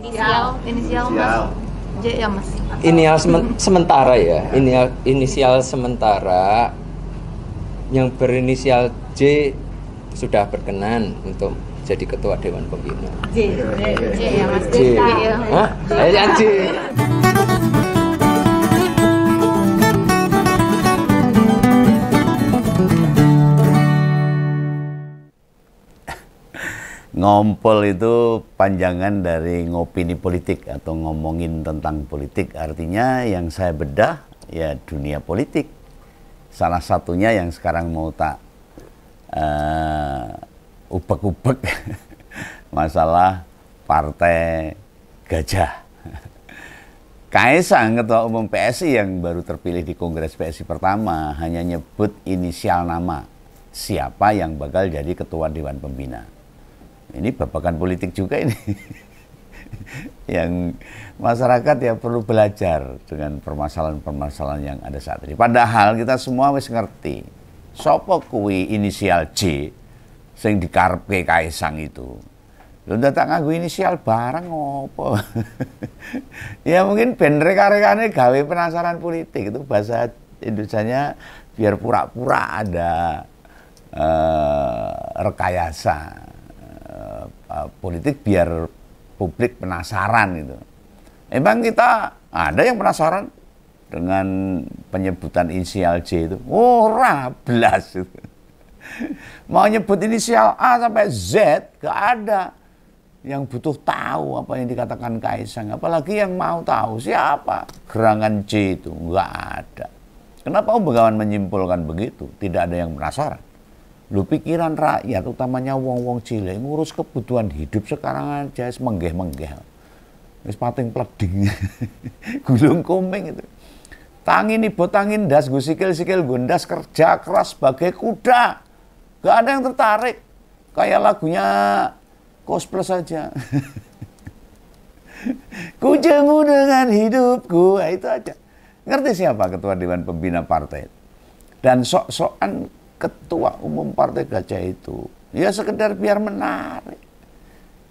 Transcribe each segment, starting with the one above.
Inisial Mas. J ya Mas. Sementara ya. Inisial sementara yang berinisial J sudah berkenan untuk jadi ketua Dewan Pembina. J ya Mas. J. Hah? Ya J. Ngompol itu panjangan dari ngopini politik atau ngomongin tentang politik. Artinya yang saya bedah ya dunia politik. Salah satunya yang sekarang mau tak ubek-ubek masalah partai gajah. Kaisang, ketua umum PSI yang baru terpilih di Kongres PSI pertama, hanya nyebut inisial nama siapa yang bakal jadi ketua Dewan Pembina. Ini babakan politik juga ini. Yang masyarakat ya perlu belajar dengan permasalahan-permasalahan yang ada saat ini. Padahal kita semua wis ngerti. Sopo kuwi inisial J sing dikarepke Kaisang itu. Lho tak nganggo inisial barang ngopo. Ya mungkin ben reka-rekane gawe penasaran politik, itu bahasa Indonesianya biar pura-pura ada rekayasa politik biar publik penasaran gitu. Emang kita ada yang penasaran dengan penyebutan inisial J itu? Ora blas gitu. Mau nyebut inisial A sampai Z gak ada yang butuh tahu apa yang dikatakan Kaisang, apalagi yang mau tahu siapa gerangan J itu, nggak ada. Kenapa Om Begawan menyimpulkan begitu? Tidak ada yang penasaran. Lu pikiran rakyat, utamanya wong-wong cilik, ngurus kebutuhan hidup sekarang aja menggeh-menggeh. Wis pating pleding. Gulung komeng itu. Tangin ibu tangin das, gue sikil-sikil gundas, kerja keras sebagai kuda. Gak ada yang tertarik. Kayak lagunya Cosplay saja. Ku jemu dengan hidupku, nah, itu aja. Ngerti siapa ketua Dewan Pembina Partai? Dan sok-sokan ketua umum Partai Gajah itu ya sekedar biar menarik.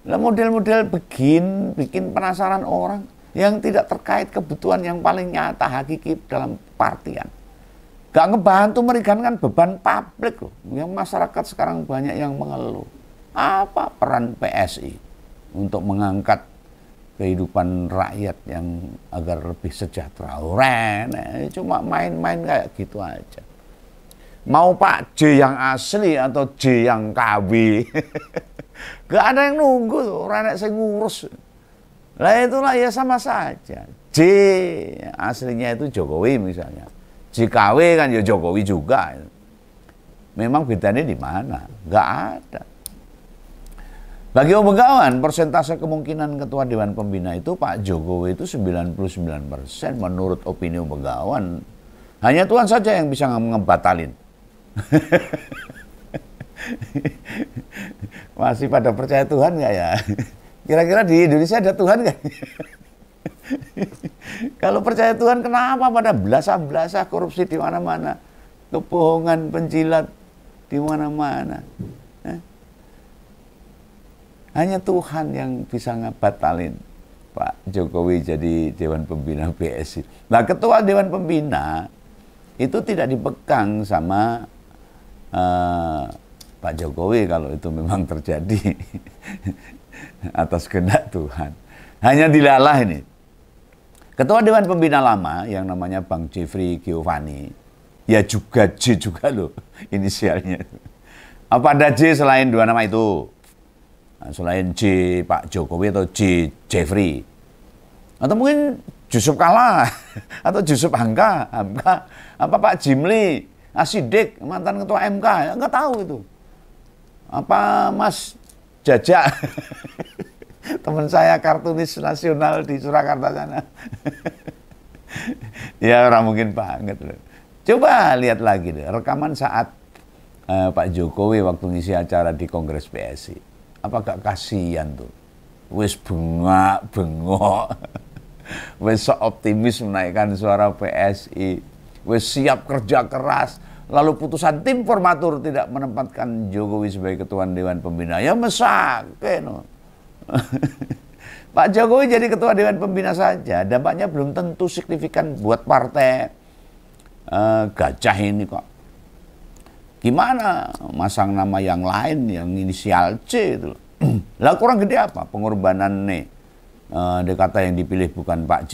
Lah model-model bikin penasaran orang yang tidak terkait kebutuhan yang paling nyata hakiki dalam partian. Gak ngebantu meringankan beban publik loh. Yang masyarakat sekarang banyak yang mengeluh. Apa peran PSI untuk mengangkat kehidupan rakyat yang agar lebih sejahtera? Cuma main-main kayak gitu aja. Mau Pak J yang asli atau J yang KW. Gak ada yang nunggu tuh, orang saya ngurus. Lah itulah ya sama saja. J aslinya itu Jokowi misalnya. JKW kan ya Jokowi juga. Memang bedanya di mana? Gak ada. Bagi Om Begawan, persentase kemungkinan ketua Dewan Pembina itu Pak Jokowi itu 99% menurut opini Om Begawan. Hanya Tuhan saja yang bisa ngebatalin. Masih pada percaya Tuhan nggak ya? Kira-kira di Indonesia ada Tuhan nggak? Kalau percaya Tuhan, kenapa pada belasah-belasah korupsi di mana-mana, kebohongan, penjilat di mana-mana? Hanya Tuhan yang bisa ngebatalin Pak Jokowi jadi Dewan Pembina PSI. Nah, ketua Dewan Pembina itu tidak dipegang sama Pak Jokowi kalau itu memang terjadi atas kehendak Tuhan. Hanya dilalah ini. Ketua Dewan Pembina lama yang namanya Bang Jeffrey Giovanni, ya juga J juga loh inisialnya. Apa ada J selain dua nama itu? Nah, selain J Pak Jokowi atau J Jeffrey? Atau mungkin Jusuf Kalla atau Jusuf Hamka, apa Pak Jimli Asidik, mantan ketua MK, ya, nggak tahu itu. Apa Mas Jajak, teman saya kartunis nasional di Surakarta sana. Ya orang mungkin banget loh. Coba lihat lagi deh, rekaman saat Pak Jokowi waktu ngisi acara di Kongres PSI. Apa gak kasihan tuh? Wis bengok, wis optimis menaikkan suara PSI. Wis siap kerja keras, lalu putusan tim formatur tidak menempatkan Jokowi sebagai ketua Dewan Pembina. Ya mesake no. Pak Jokowi jadi ketua Dewan Pembina saja, dampaknya belum tentu signifikan buat partai gajah ini kok. Gimana masang nama yang lain yang inisial C itu? Lah kurang gede apa pengorbanan nih? Kata yang dipilih bukan Pak J.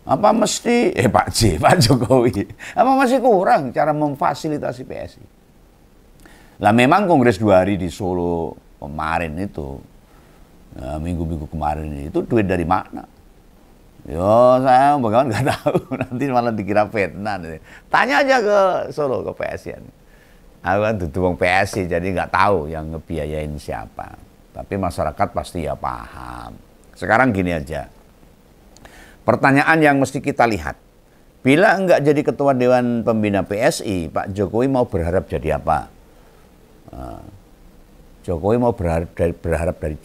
Apa mesti Pak J, Pak Jokowi? Apa masih kurang cara memfasilitasi PSI? Lah memang Kongres 2 hari di Solo kemarin itu, minggu-minggu kemarin itu duit dari mana? Yo, saya bagaimana nggak tahu, nanti malah dikira fitnah. Tanya aja ke Solo, ke PSI. Aku kan duduk PSI, jadi nggak tahu yang ngebiayain siapa. Tapi masyarakat pasti ya paham. Sekarang gini aja, pertanyaan yang mesti kita lihat. Bila enggak jadi ketua Dewan Pembina PSI, Pak Jokowi mau berharap jadi apa? Jokowi mau berharap dari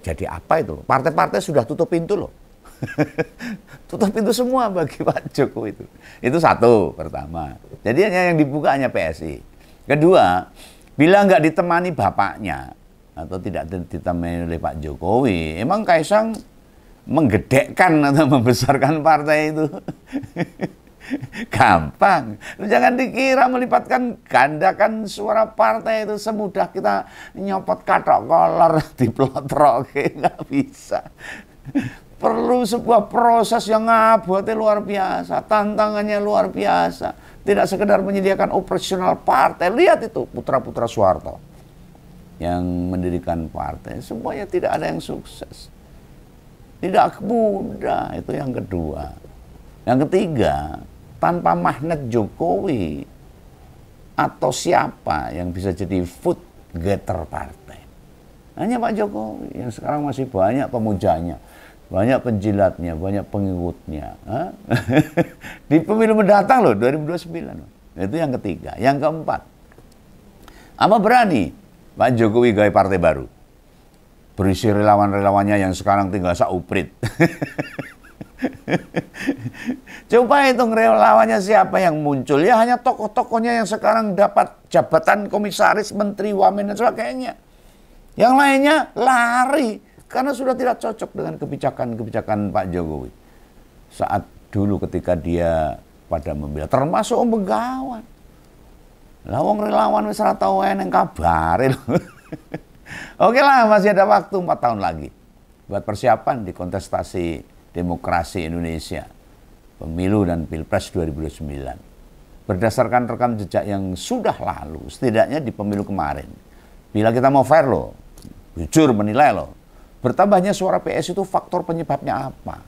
jadi apa itu? Partai-partai sudah tutup pintu loh. Tutup pintu semua bagi Pak Jokowi itu. Itu satu, pertama. Jadi yang dibuka hanya PSI. Kedua, bila nggak ditemani bapaknya atau tidak ditemani oleh Pak Jokowi, emang Kaisang menggedekkan atau membesarkan partai itu gampang. Jangan dikira melipatkan gandakan suara partai itu semudah kita nyopot katok kolor diplotrok, nggak bisa. Perlu sebuah proses yang abotnya luar biasa, tantangannya luar biasa. Tidak sekedar menyediakan operasional partai. Lihat itu putra-putra Soeharto yang mendirikan partai, semuanya tidak ada yang sukses. Tidak mudah, itu yang kedua. Yang ketiga, tanpa magnet Jokowi atau siapa yang bisa jadi foot getter partai. Hanya Pak Jokowi yang sekarang masih banyak pemujanya, banyak penjilatnya, banyak pengikutnya. Di pemilu mendatang loh, 2029. Itu yang ketiga. Yang keempat, apa berani Pak Jokowi gawe partai baru? Berisi relawan-relawannya yang sekarang tinggal sauprit. Coba hitung relawannya siapa yang muncul. Ya hanya tokoh-tokohnya yang sekarang dapat jabatan komisaris, menteri, wamen, dan sebagainya. Yang lainnya lari. Karena sudah tidak cocok dengan kebijakan-kebijakan Pak Jokowi. Saat dulu ketika dia pada membela, termasuk Om Begawan. Lah wong relawan wis ora tau eneng kabare lho. Oke lah, masih ada waktu 4 tahun lagi buat persiapan di kontestasi demokrasi Indonesia, pemilu dan Pilpres 2029. Berdasarkan rekam jejak yang sudah lalu, setidaknya di pemilu kemarin. Bila kita mau fair loh, jujur menilai loh, bertambahnya suara PS itu faktor penyebabnya apa?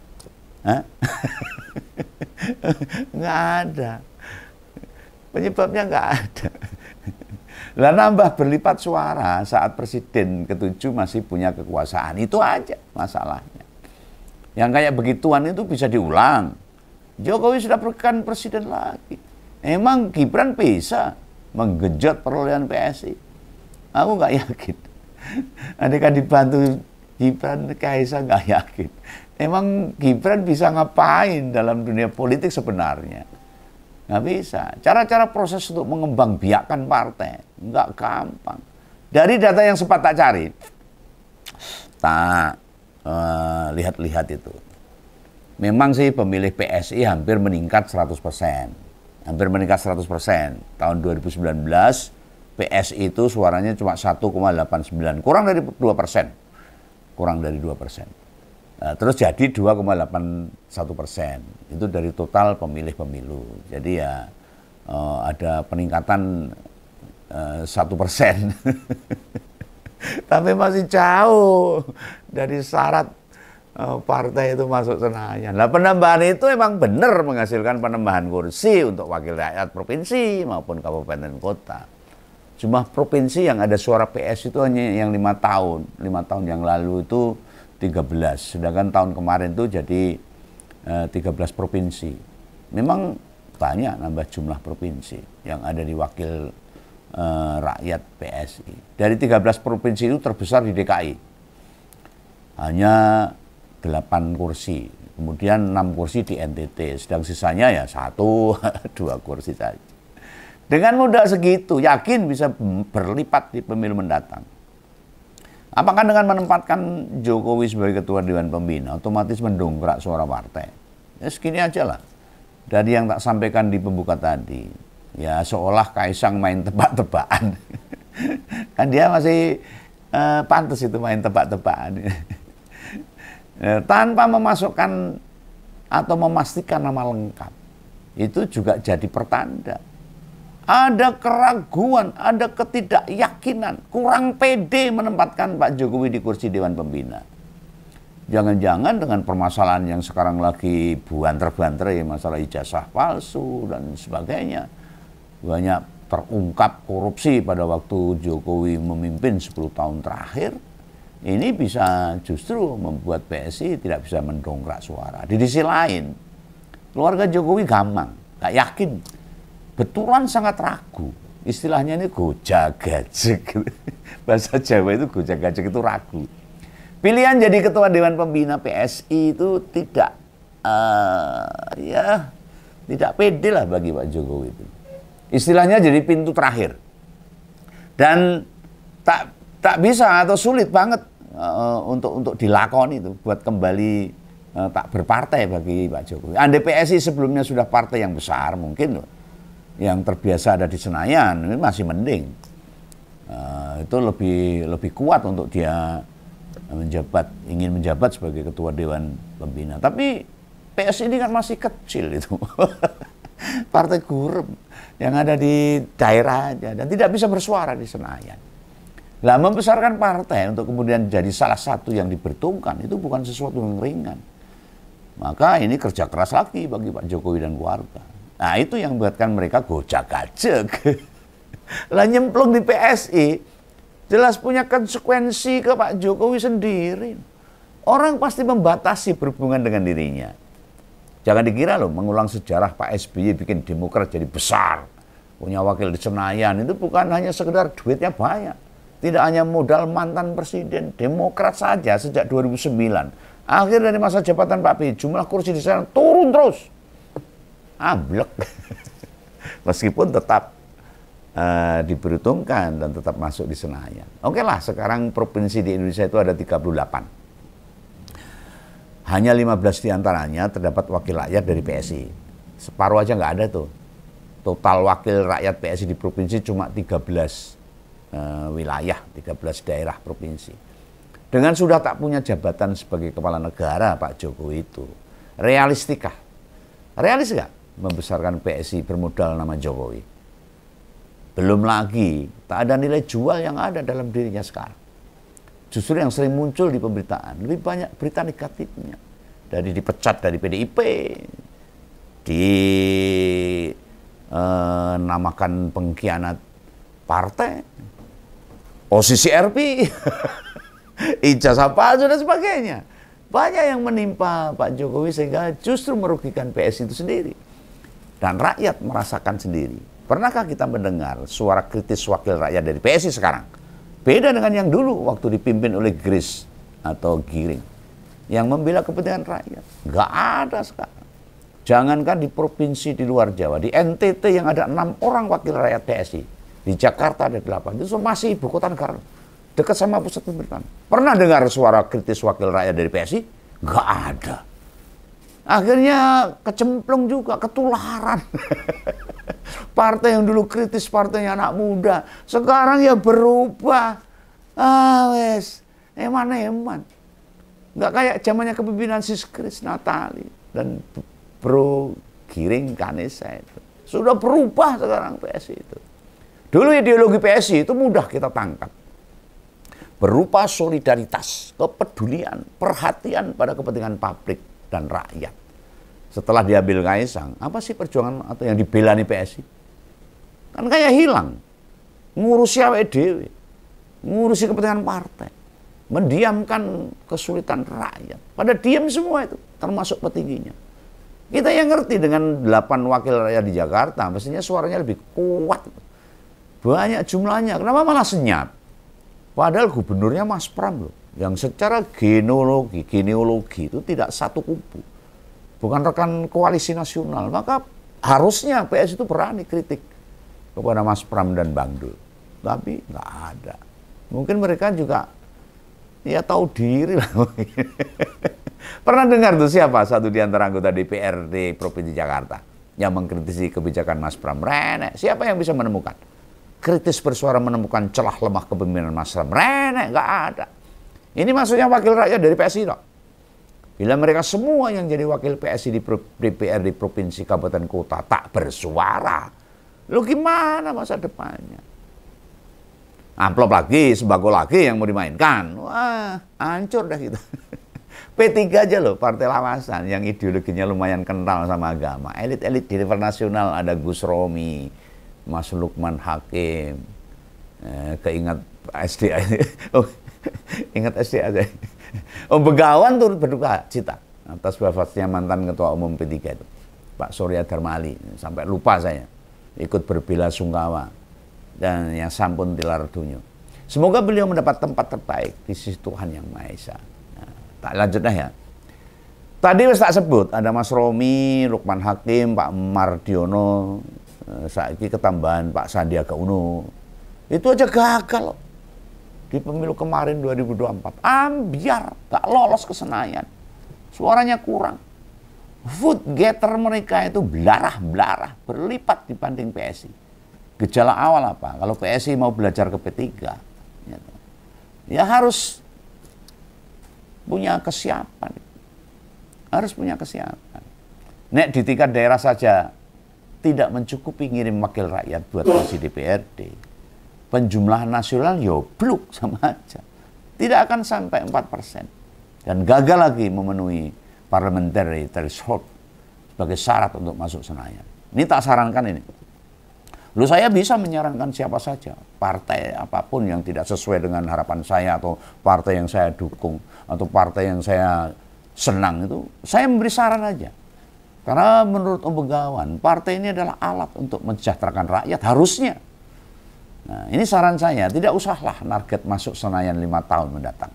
Nggak ada. Penyebabnya nggak ada. Lah nambah berlipat suara saat Presiden ke-7 masih punya kekuasaan. Itu aja masalahnya. Yang kayak begituan itu bisa diulang. Jokowi sudah bukan presiden lagi. Emang Gibran bisa menggenjot perolehan PSI? Aku nggak yakin. Andai kan dibantu Gibran, Kaisang nggak yakin. Emang Gibran bisa ngapain dalam dunia politik sebenarnya? Nggak bisa. Cara-cara proses untuk mengembangbiakkan partai nggak gampang. Dari data yang sempat tak cari, lihat-lihat itu. Memang sih pemilih PSI hampir meningkat 100%. Hampir meningkat 100%. Tahun 2019 PSI itu suaranya cuma 1,89. Kurang dari 2%. Kurang dari 2%. Terus jadi 2,81%. Itu dari total pemilih pemilu. Jadi ya ada peningkatan 1%. Tapi masih jauh dari syarat partai itu masuk Senayan. Nah, penambahan itu emang benar menghasilkan penambahan kursi untuk wakil rakyat provinsi maupun kabupaten kota. Cuma provinsi yang ada suara PS itu hanya yang 5 tahun. 5 tahun yang lalu itu 13. Sedangkan tahun kemarin itu jadi 13 provinsi. Memang banyak nambah jumlah provinsi yang ada di wakil rakyat PSI. Dari 13 provinsi itu terbesar di DKI. Hanya 8 kursi. Kemudian 6 kursi di NTT. Sedang sisanya ya 1, 2 kursi saja. Dengan modal segitu, yakin bisa berlipat di pemilu mendatang. Apakah dengan menempatkan Jokowi sebagai ketua Dewan Pembina otomatis mendongkrak suara partai? Ya segini aja lah. Dari yang tak sampaikan di pembuka tadi, ya seolah Kaisang main tebak-tebakan. Kan dia masih pantas itu main tebak-tebakan. Tanpa memasukkan atau memastikan nama lengkap. Itu juga jadi pertanda. Ada keraguan, ada ketidakyakinan, kurang pede menempatkan Pak Jokowi di kursi Dewan Pembina. Jangan-jangan dengan permasalahan yang sekarang lagi buanter-buanter ya, masalah ijazah palsu dan sebagainya. Banyak terungkap korupsi pada waktu Jokowi memimpin 10 tahun terakhir. Ini bisa justru membuat PSI tidak bisa mendongkrak suara. Di sisi lain, keluarga Jokowi gampang, gak yakin. Betulan sangat ragu. Istilahnya ini gojak-gajek. Bahasa Jawa itu gojak-gajek itu ragu. Pilihan jadi ketua Dewan Pembina PSI itu tidak tidak pede lah bagi Pak Jokowi itu. Istilahnya jadi pintu terakhir. Dan tak bisa atau sulit banget untuk dilakoni itu buat kembali tak berpartai bagi Pak Jokowi. Andai PSI sebelumnya sudah partai yang besar mungkin loh, yang terbiasa ada di Senayan ini masih mending. Itu lebih kuat untuk dia ingin menjabat sebagai ketua Dewan Pembina. Tapi PSI ini kan masih kecil itu. Partai gurem yang ada di daerah aja dan tidak bisa bersuara di Senayan. Lah membesarkan partai untuk kemudian jadi salah satu yang diperhitungkan itu bukan sesuatu yang ringan. Maka ini kerja keras lagi bagi Pak Jokowi dan keluarga. Nah itu yang membuatkan mereka gojak-gajek. Lah nyemplung di PSI, jelas punya konsekuensi ke Pak Jokowi sendiri. Orang pasti membatasi berhubungan dengan dirinya. Jangan dikira loh mengulang sejarah Pak SBY bikin Demokrat jadi besar. Punya wakil di Senayan, itu bukan hanya sekedar duitnya banyak. Tidak hanya modal mantan presiden, Demokrat saja sejak 2009. Akhir dari masa jabatan Pak B, jumlah kursi di sana turun terus. Amblek. Meskipun tetap diperhitungkan dan tetap masuk di Senayan. Oke lah, sekarang provinsi di Indonesia itu ada 38. Hanya 15 diantaranya terdapat wakil rakyat dari PSI. Separuh aja nggak ada tuh. Total wakil rakyat PSI di provinsi cuma 13 wilayah, 13 daerah provinsi. Dengan sudah tak punya jabatan sebagai kepala negara Pak Jokowi itu, realistikah? Realis nggak membesarkan PSI bermodal nama Jokowi? Belum lagi, tak ada nilai jual yang ada dalam dirinya sekarang. Justru yang sering muncul di pemberitaan, lebih banyak berita negatifnya. Dari dipecat dari PDIP, dinamakan pengkhianat partai, posisi RP, ijazah palsu dan sebagainya. Banyak yang menimpa Pak Jokowi sehingga justru merugikan PSI itu sendiri. Dan rakyat merasakan sendiri. Pernahkah kita mendengar suara kritis wakil rakyat dari PSI sekarang? Beda dengan yang dulu waktu dipimpin oleh Grace atau Giring. Yang membela kepentingan rakyat. Nggak ada sekarang. Jangankan di provinsi di luar Jawa. Di NTT yang ada 6 orang wakil rakyat PSI. Di Jakarta ada 8. Itu masih ibu kota negara. Dekat sama pusat pemerintahan. Pernah dengar suara kritis wakil rakyat dari PSI? Nggak ada. Akhirnya kecemplung juga, ketularan. Partai yang dulu kritis, partainya anak muda. Sekarang ya berubah. Eman-eman. Nggak kayak zamannya kepemimpinan Sis Kris Natali. Dan Bro Giring Kanesa itu. Sudah berubah sekarang PSI itu. Dulu ideologi PSI itu mudah kita tangkap. Berupa solidaritas, kepedulian, perhatian pada kepentingan publik dan rakyat. Setelah diambil Kaisang, apa sih perjuangan atau yang dibela nih PSI? Kan kayak hilang. Ngurusi awake dhewe, ngurusi kepentingan partai, mendiamkan kesulitan rakyat. Pada diam semua itu, termasuk petingginya. Kita yang ngerti dengan 8 wakil rakyat di Jakarta, mestinya suaranya lebih kuat. Banyak jumlahnya, kenapa malah senyap? Padahal gubernurnya Mas Pram loh, yang secara genealogi itu tidak satu kubu. Bukan rekan koalisi nasional. Maka harusnya PS itu berani kritik kepada Mas Pram dan Bang Dul. Tapi nggak ada. Mungkin mereka juga Ya tahu diri lah. Pernah dengar tuh siapa satu di antara anggota DPRD Provinsi Jakarta yang mengkritisi kebijakan Mas Pram? Renek. Siapa yang bisa menemukan? Kritis bersuara menemukan celah lemah kepemimpinan Mas Pram. Renek, nggak ada. Ini maksudnya wakil rakyat dari PSI loh. Bila mereka semua yang jadi wakil PSI di DPRD Provinsi Kabupaten Kota tak bersuara, lu gimana masa depannya? Amplop lagi, sembako lagi yang mau dimainkan. Wah, hancur dah kita. P3 aja loh, partai lawasan yang ideologinya lumayan kental sama agama. Elit-elit di level nasional ada Gus Romi, Mas Lukman Hakim, keingat SD. Oh, ingat SD aja. Om Begawan turut berduka cita atas wafatnya mantan ketua umum P3 itu, Pak Surya Dharma Ali. Sampai lupa saya, ikut berbela sungkawa dan yang sampun tilar dunya. Semoga beliau mendapat tempat terbaik di sisi Tuhan Yang Maha Esa. Nah, tak lanjut dah ya. Tadi wis tak sebut ada Mas Romi, Lukman Hakim, Pak Mardiono, saiki ketambahan Pak Sandiaga Uno. Itu aja gagal loh. Di pemilu kemarin 2024, ambiar, gak lolos ke Senayan. Suaranya kurang. Vote getter mereka itu belarah-belarah, berlipat dibanding PSI. Gejala awal apa? Kalau PSI mau belajar ke P3, ya harus punya kesiapan. Harus punya kesiapan. Nek di tingkat daerah saja tidak mencukupi ngirim wakil rakyat buat kursi DPRD. Penjumlahan nasional yobluk sama aja. Tidak akan sampai 4%. Dan gagal lagi memenuhi parliamentary threshold sebagai syarat untuk masuk Senayan. Ini tak sarankan ini. Lalu saya bisa menyarankan siapa saja. Partai apapun yang tidak sesuai dengan harapan saya atau partai yang saya dukung atau partai yang saya senang itu, saya memberi saran aja. Karena menurut Om Begawan, partai ini adalah alat untuk mensejahterakan rakyat harusnya. Nah, ini saran saya, tidak usahlah target masuk Senayan 5 tahun mendatang.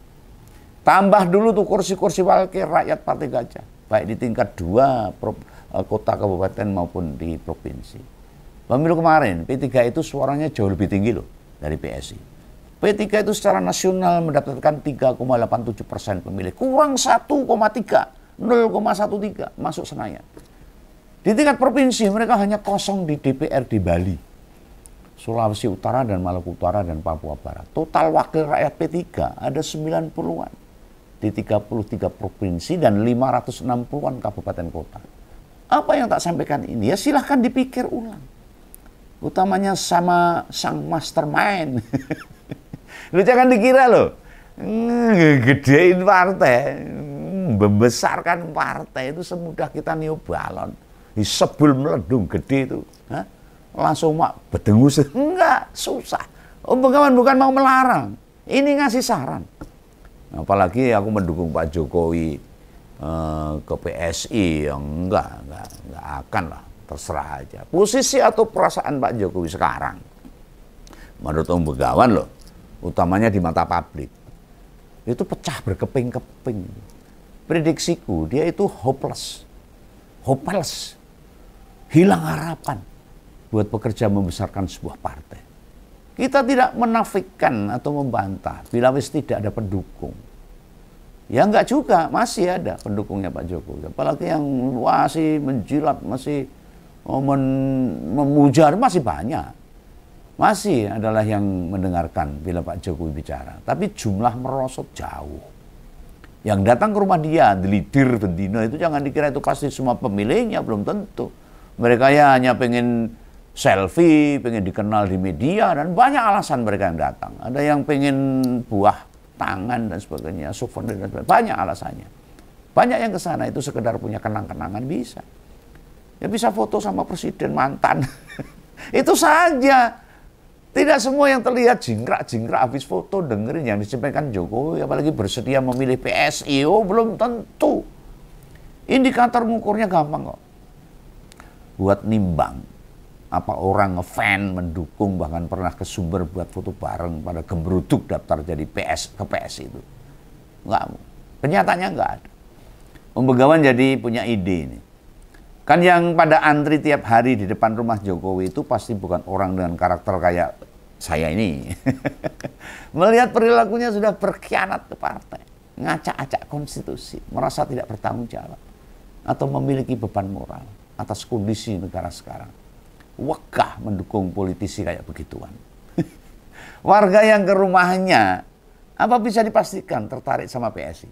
Tambah dulu tuh kursi-kursi wakil rakyat Partai Gajah, baik di tingkat 2 kota kabupaten maupun di provinsi. Pemilu kemarin, P3 itu suaranya jauh lebih tinggi loh dari PSI. P3 itu secara nasional mendapatkan 3,87% pemilih, kurang 1,3, 0,13 masuk Senayan. Di tingkat provinsi mereka hanya kosong di DPR di Bali, Sulawesi Utara dan Maluku Utara dan Papua Barat. Total wakil rakyat P3 ada 90-an di 33 provinsi dan 560-an kabupaten kota. Apa yang tak sampaikan ini ya silahkan dipikir ulang. Utamanya sama sang mastermind. Lu jangan dikira loh, gedein partai, membesarkan partai itu semudah kita niup balon. Sebel meledung gede itu. Hah? Langsung mak bedengus, enggak, susah. Om Begawan bukan mau melarang, ini ngasih saran. Apalagi aku mendukung Pak Jokowi ke PSI, enggak akan lah, terserah aja. Posisi atau perasaan Pak Jokowi sekarang, menurut Om Begawan loh, utamanya di mata publik, itu pecah berkeping-keping. Prediksiku dia itu hopeless, hilang harapan buat pekerja membesarkan sebuah partai. Kita tidak menafikan atau membantah bila wis tidak ada pendukung. Ya enggak juga, masih ada pendukungnya Pak Jokowi. Apalagi yang masih menjilat, masih memuja, masih banyak. Masih adalah yang mendengarkan bila Pak Jokowi bicara. Tapi jumlah merosot jauh. Yang datang ke rumah dia, delidir, bendino, itu jangan dikira itu pasti semua pemilihnya, belum tentu. Mereka ya hanya pengen selfie, pengen dikenal di media, dan banyak alasan mereka yang datang. Ada yang pengen buah tangan dan sebagainya, souvenir dan sebagainya. Banyak alasannya. Banyak yang ke sana itu sekedar punya kenang-kenangan bisa. Ya bisa foto sama presiden mantan. Itu saja. Tidak semua yang terlihat jingkrak-jingkrak habis foto dengerin yang disampaikan Jokowi, apalagi bersedia memilih PSI. Oh, belum tentu. Indikator mengukurnya gampang kok. Buat nimbang apa orang ngefan, mendukung, bahkan pernah ke sumber buat foto bareng pada gembruduk daftar jadi ke PSI itu. Enggak, kenyataannya enggak ada. Om Begawan jadi punya ide ini. Kan yang pada antri tiap hari di depan rumah Jokowi itu pasti bukan orang dengan karakter kayak saya ini. Melihat perilakunya sudah berkhianat ke partai, ngacak-acak konstitusi, merasa tidak bertanggung jawab, atau memiliki beban moral atas kondisi negara sekarang. Wegah mendukung politisi kayak begituan. Warga yang ke rumahnya, apa bisa dipastikan tertarik sama PSI?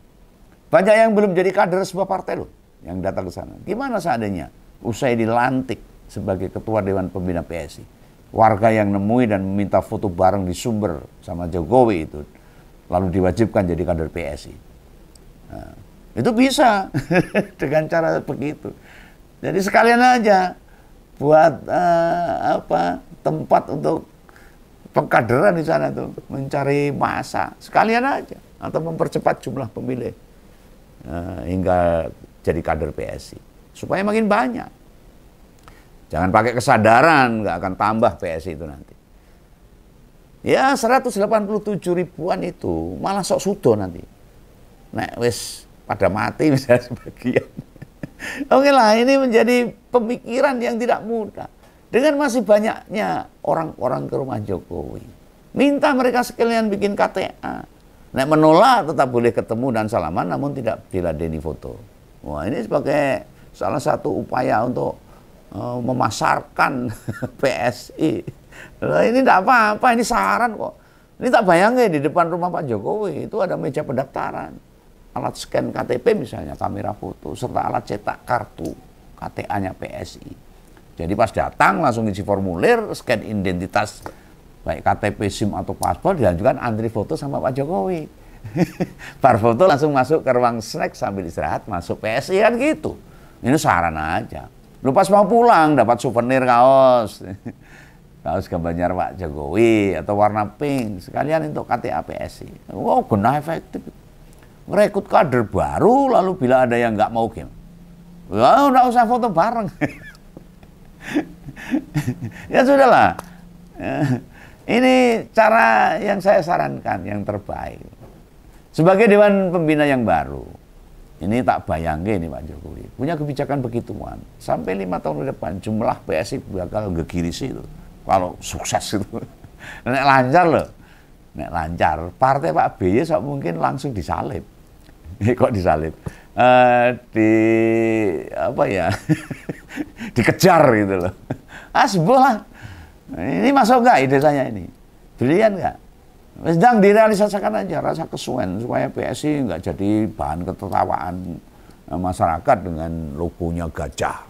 Banyak yang belum jadi kader sebuah partai loh, yang datang ke sana. Gimana seandainya usai dilantik sebagai ketua Dewan Pembina PSI, warga yang nemui dan meminta foto bareng di Sumber sama Jokowi itu, lalu diwajibkan jadi kader PSI. Nah, itu bisa dengan cara begitu. Jadi sekalian aja buat tempat untuk pengkaderan di sana tuh, mencari massa sekalian aja, atau mempercepat jumlah pemilih hingga jadi kader PSI supaya makin banyak. Jangan pakai kesadaran, nggak akan tambah PSI itu nanti. Ya 187 ribuan itu malah sok sudo nanti. Nek wis pada mati misalnya sebagian. Oke lah, ini menjadi pemikiran yang tidak mudah. Dengan masih banyaknya orang-orang ke rumah Jokowi, minta mereka sekalian bikin KTA. Nek menolak tetap boleh ketemu dan salaman, namun tidak diladeni foto. Wah, ini sebagai salah satu upaya untuk memasarkan PSI. Loh, ini tidak apa-apa, ini saran kok. Ini tak bayangin di depan rumah Pak Jokowi itu ada meja pendaftaran, alat scan KTP misalnya, kamera foto, serta alat cetak kartu KTA-nya PSI. Jadi pas datang langsung isi formulir, scan identitas, baik KTP, SIM atau paspor, dilanjutkan antri foto sama Pak Jokowi. Bar foto langsung masuk ke ruang snack sambil istirahat, masuk PSI kan gitu. Ini saran aja. Lu pas mau pulang dapat souvenir kaos. Kaos gambarnya Pak Jokowi atau warna pink, sekalian untuk KTA PSI. Wow, guna efektif. Merekrut kader baru, lalu bila ada yang nggak mau game, wah, nggak usah foto bareng. Ya sudahlah. Ini cara yang saya sarankan yang terbaik. Sebagai Dewan Pembina yang baru, ini tak bayangin nih Pak Jokowi punya kebijakan begituan. Sampai 5 tahun ke depan jumlah PSI bakal gegirisi itu. Kalau sukses itu. Nek lancar loh. Nek lancar, partai Pak BY sok mungkin langsung disalib. Kok disalib? Dikejar gitu loh. Sebuah ini masuk nggak ide saya ini? Brilian nggak? Sedang direalisasikan aja, rasa kesuwen supaya PSI nggak jadi bahan ketertawaan masyarakat dengan logonya gajah,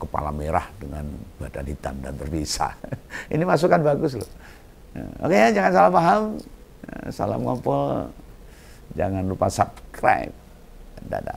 kepala merah dengan badan hitam dan terpisah. Ini masukan bagus loh. Oke ya, jangan salah paham. Salam ngompol. Jangan lupa subscribe. Dadah.